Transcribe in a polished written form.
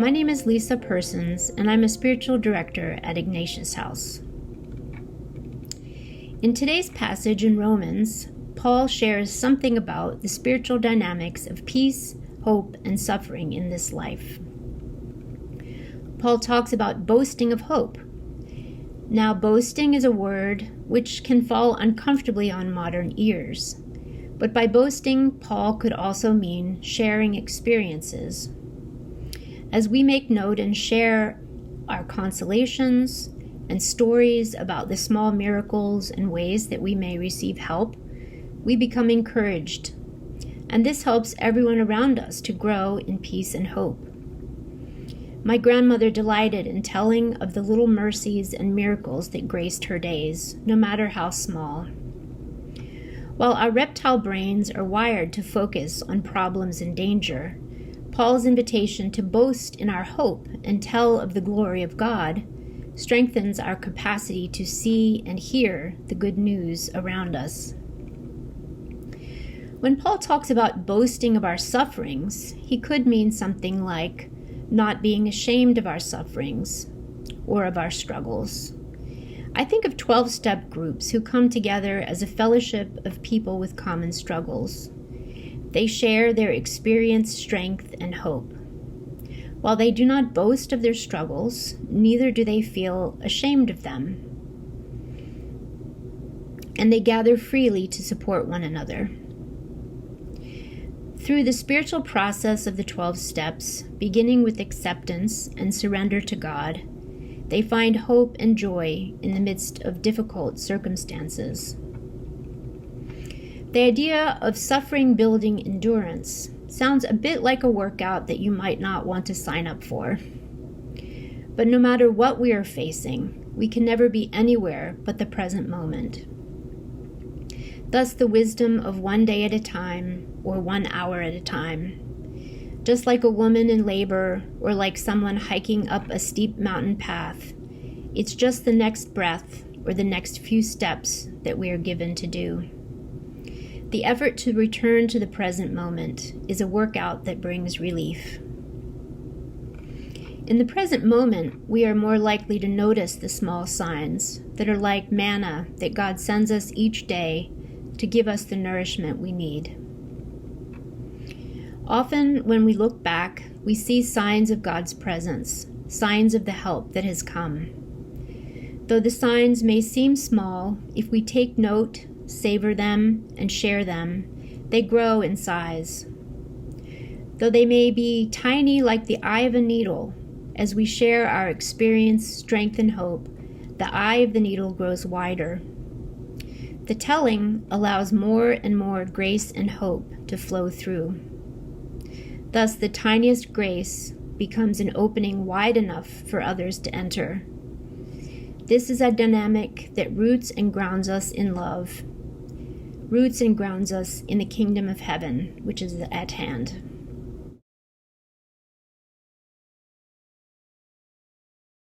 My name is Lisa Persons, and I'm a spiritual director at Ignatius House. In today's passage in Romans, Paul shares something about the spiritual dynamics of peace, hope, and suffering in this life. Paul talks about boasting of hope. Now, boasting is a word which can fall uncomfortably on modern ears. But by boasting, Paul could also mean sharing experiences. As we make note and share our consolations and stories about the small miracles and ways that we may receive help, we become encouraged. And this helps everyone around us to grow in peace and hope. My grandmother delighted in telling of the little mercies and miracles that graced her days, no matter how small. While our reptile brains are wired to focus on problems and danger, Paul's invitation to boast in our hope and tell of the glory of God strengthens our capacity to see and hear the good news around us. When Paul talks about boasting of our sufferings, he could mean something like not being ashamed of our sufferings or of our struggles. I think of 12-step groups who come together as a fellowship of people with common struggles. They share their experience, strength, and hope. While they do not boast of their struggles, neither do they feel ashamed of them. And they gather freely to support one another. Through the spiritual process of the 12 steps, beginning with acceptance and surrender to God, they find hope and joy in the midst of difficult circumstances. The idea of suffering building endurance sounds a bit like a workout that you might not want to sign up for. But no matter what we are facing, we can never be anywhere but the present moment. Thus, the wisdom of one day at a time or 1 hour at a time. Just like a woman in labor or like someone hiking up a steep mountain path, it's just the next breath or the next few steps that we are given to do. The effort to return to the present moment is a workout that brings relief. In the present moment, we are more likely to notice the small signs that are like manna that God sends us each day to give us the nourishment we need. Often, when we look back, we see signs of God's presence, signs of the help that has come. Though the signs may seem small, if we take note, savor them, and share them, they grow in size. Though they may be tiny like the eye of a needle, as we share our experience, strength, and hope, the eye of the needle grows wider. The telling allows more and more grace and hope to flow through. Thus, the tiniest grace becomes an opening wide enough for others to enter. This is a dynamic that roots and grounds us in love, roots and grounds us in the kingdom of heaven, which is at hand.